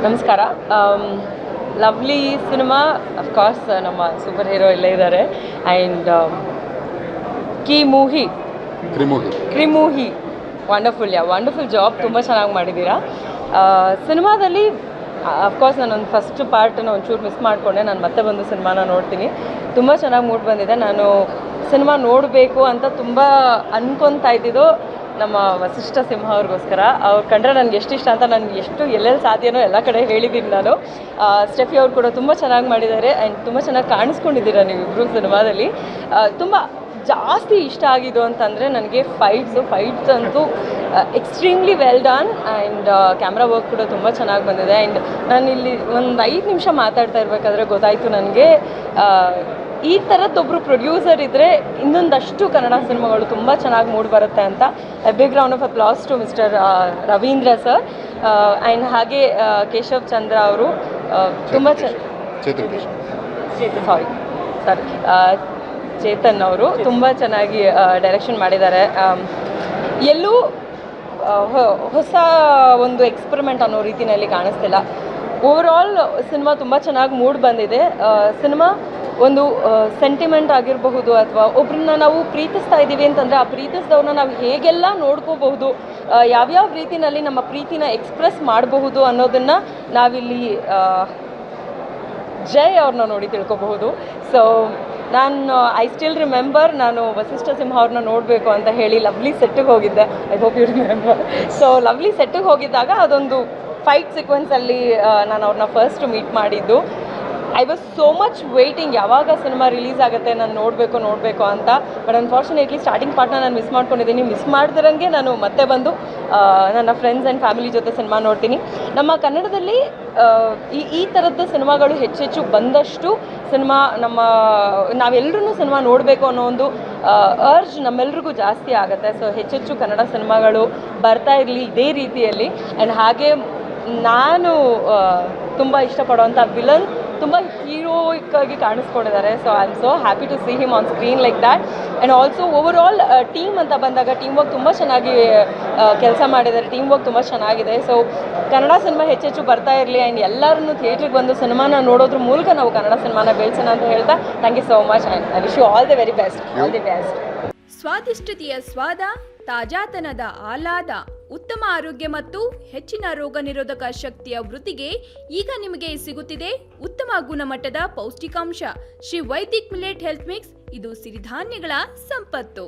ನಮಸ್ಕಾರ. Lovely cinema of course ನಮ್ಮ super hero ಇಲ್ಲೇ ಇದ್ದಾರೆ. ಆ್ಯಂಡ್ ಕ್ರಿಮೂಹಿ ವಂಡರ್ಫುಲ್ ಜಾಬ್, ತುಂಬ ಚೆನ್ನಾಗಿ ಮಾಡಿದ್ದೀರಾ. ಸಿನಿಮಾದಲ್ಲಿ ಅಫ್ಕೋರ್ಸ್ ನಾನೊಂದು ಫಸ್ಟ್ ಪಾರ್ಟನ್ನು ಒಂಚೂರು ಮಿಸ್ ಮಾಡಿಕೊಂಡೆ. ನಾನು ಮತ್ತೆ ಬಂದು ಸಿನಿಮಾನ ನೋಡ್ತೀನಿ. ತುಂಬ ಚೆನ್ನಾಗಿ ಮೂಡ್ ಬಂದಿದೆ. ನಾನು ಸಿನಿಮಾ ನೋಡಬೇಕು ಅಂತ ತುಂಬ ಅನ್ಕೊತಾ ಇದ್ದಿದ್ದು ನಮ್ಮ ವಸಿಷ್ಠ ಸಿಂಹ ಅವ್ರಿಗೋಸ್ಕರ. ಅವ್ರು ಕಂಡ್ರೆ ನನಗೆ ಎಷ್ಟು ಇಷ್ಟ ಅಂತ ನಾನು ಎಲ್ಲೆಲ್ಲಿ ಸಾಧ್ಯನೋ ಎಲ್ಲ ಕಡೆ ಹೇಳಿದ್ದೀನಿ ನಾನು. ಸ್ಟೆಫಿ ಅವ್ರು ಕೂಡ ತುಂಬ ಚೆನ್ನಾಗಿ ಮಾಡಿದ್ದಾರೆ ಆ್ಯಂಡ್ ತುಂಬ ಚೆನ್ನಾಗಿ ಕಾಣಿಸ್ಕೊಂಡಿದ್ದೀರಾ ನೀವಿಬ್ಬರು ಸಿನಿಮಾದಲ್ಲಿ. ತುಂಬ ಜಾಸ್ತಿ ಇಷ್ಟ ಆಗಿದ್ದು ಅಂತಂದರೆ ನನಗೆ ಫೈಟ್ಸ್ ಅಂತೂ extremely well done. And camera work ಕೂಡ ತುಂಬ ಚೆನ್ನಾಗಿ ಬಂದಿದೆ. ಆ್ಯಂಡ್ ನಾನು ಇಲ್ಲಿ ಒಂದು 5 ನಿಮಿಷ ಮಾತಾಡ್ತಾ ಇರಬೇಕಾದ್ರೆ ಗೊತ್ತಾಯಿತು ನನಗೆ, ಈ ಥರದ್ದೊಬ್ಬರು ಪ್ರೊಡ್ಯೂಸರ್ ಇದ್ದರೆ ಇನ್ನೊಂದಷ್ಟು ಕನ್ನಡ ಸಿನಿಮಾಗಳು ತುಂಬ ಚೆನ್ನಾಗಿ ಮೂಡಿ ಬರುತ್ತೆ ಅಂತ. Big round of applause to mister Ravindra sir. And ಹಾಗೆ ಕೇಶವ್ ಚಂದ್ರ ಅವರು ತುಂಬ ಚೇತನ್ ಅವರು ತುಂಬ ಚೆನ್ನಾಗಿ ಡೈರೆಕ್ಷನ್ ಮಾಡಿದ್ದಾರೆ. ಎಲ್ಲೂ ಹೊಸ ಒಂದು ಎಕ್ಸ್ಪರಿಮೆಂಟ್ ಅನ್ನೋ ರೀತಿಯಲ್ಲಿ ಕಾಣಿಸ್ತಿಲ್ಲ. ಓವರಾಲ್ ಸಿನಿಮಾ ತುಂಬ ಚೆನ್ನಾಗಿ ಮೂಡ್ ಬಂದಿದೆ. ಸಿನಿಮಾ ಒಂದು ಸೆಂಟಿಮೆಂಟ್ ಆಗಿರಬಹುದು, ಅಥವಾ ಒಬ್ಬರನ್ನ ನಾವು ಪ್ರೀತಿಸ್ತಾ ಇದ್ದೀವಿ ಅಂತಂದರೆ ಆ ಪ್ರೀತಿಸಿದವ್ರನ್ನ ನಾವು ಹೇಗೆಲ್ಲ ನೋಡ್ಕೋಬಹುದು, ಯಾವ್ಯಾವ ರೀತಿಯಲ್ಲಿ ನಮ್ಮ ಪ್ರೀತಿನ ಎಕ್ಸ್ಪ್ರೆಸ್ ಮಾಡಬಹುದು ಅನ್ನೋದನ್ನು ನಾವಿಲ್ಲಿ ಜೈ ಅವ್ರನ್ನ ನೋಡಿ ತಿಳ್ಕೊಬಹುದು. ಸೊ ಐ ಸ್ಟಿಲ್ ರಿಮೆಂಬರ್, ನಾನು ವಸಿಷ್ಠ ಸಿಂಹ ಅವ್ರನ್ನ ನೋಡಬೇಕು ಅಂತ ಹೇಳಿ ಲವ್ಲಿ ಸೆಟ್ಟಿಗೆ ಹೋಗಿದ್ದೆ. I hope you remember. So Lovely ಸೆಟ್ಟಿಗೆ ಹೋಗಿದ್ದಾಗ ಅದೊಂದು ಫೈಟ್ ಸೀಕ್ವೆನ್ಸಲ್ಲಿ ನಾನು ಅವ್ರನ್ನ ಫಸ್ಟ್ ಮೀಟ್ ಮಾಡಿದ್ದು. I was so much waiting, ಯಾವಾಗ ಸಿನಿಮಾ ರಿಲೀಸ್ ಆಗುತ್ತೆ ನಾನು ನೋಡಬೇಕು ಅಂತ. ಬಟ್ ಅನ್ಫಾರ್ಚುನೇಟ್ಲಿ ಸ್ಟಾರ್ಟಿಂಗ್ ಪಾರ್ಟ್ನ ನಾನು ಮಿಸ್ ಮಾಡ್ಕೊಂಡಿದ್ದೀನಿ. ಮಿಸ್ ಮಾಡ್ದಿರಂಗೆ ನಾನು ಮತ್ತೆ ಬಂದು ನನ್ನ ಫ್ರೆಂಡ್ಸ್ ಆ್ಯಂಡ್ ಫ್ಯಾಮಿಲಿ ಜೊತೆ ಸಿನಿಮಾ ನೋಡ್ತೀನಿ. ನಮ್ಮ ಕನ್ನಡದಲ್ಲಿ ಈ ಥರದ್ದು ಸಿನಿಮಾಗಳು ಹೆಚ್ಚೆಚ್ಚು ಬಂದಷ್ಟು ನಾವೆಲ್ಲರೂ ಸಿನಿಮಾ ನೋಡಬೇಕು ಅನ್ನೋ ಒಂದು ಅರ್ಜ್ ನಮ್ಮೆಲ್ರಿಗೂ ಜಾಸ್ತಿ ಆಗುತ್ತೆ. ಸೊ ಹೆಚ್ಚೆಚ್ಚು ಕನ್ನಡ ಸಿನಿಮಾಗಳು ಬರ್ತಾ ಇರಲಿ ಇದೇ ರೀತಿಯಲ್ಲಿ. ಆ್ಯಂಡ್ ಹಾಗೆ ನಾನು ತುಂಬ ಇಷ್ಟಪಡೋವಂಥ ವಿಲನ್ ತುಂಬ ಹೀರೋಯಿಕ್ ಆಗಿ ಕಾಣಿಸ್ಕೊಂಡಿದ್ದಾರೆ. So I am so happy to see him on screen like that. And also overall team ಅಂತ ಬಂದಾಗ ಟೀಮ್ ವರ್ಕ್ ತುಂಬ ಚೆನ್ನಾಗಿ ಕೆಲಸ ಮಾಡಿದ್ದಾರೆ. ಟೀಮ್ ವರ್ಕ್ ತುಂಬ ಚೆನ್ನಾಗಿದೆ. ಸೊ ಕನ್ನಡ ಸಿನಿಮಾ ಹೆಚ್ಚೆಚ್ಚು ಬರ್ತಾ ಇರಲಿ ಆ್ಯಂಡ್ ಎಲ್ಲರನ್ನೂ ಥಿಯೇಟ್ರಿಗೆ ಬಂದು ಸಿನಿಮಾನ ನೋಡೋದ್ರ ಮೂಲಕ ನಾವು ಕನ್ನಡ ಸಿನಿಮಾನ ಬೆಳೆಸೋಣ ಅಂತ ಹೇಳ್ತಾ thank you so much and I wish you all the very best. ಸ್ವಾದಿಷ್ಟತೆಯ ಸ್ವಾದ, ತಾಜಾತನದ ಆಹ್ಲಾದ, ಉತ್ತಮ ಆರೋಗ್ಯ ಮತ್ತು ಹೆಚ್ಚಿನ ರೋಗ ನಿರೋಧಕ ಶಕ್ತಿಯ ವೃದ್ಧಿಗೆ ಈಗ ನಿಮಗೆ ಸಿಗುತ್ತಿದೆ ಉತ್ತಮ ಗುಣಮಟ್ಟದ ಪೌಷ್ಟಿಕಾಂಶ. Shri Vaidik millet health mix, ಇದು ಸಿರಿಧಾನ್ಯಗಳ ಸಂಪತ್ತು.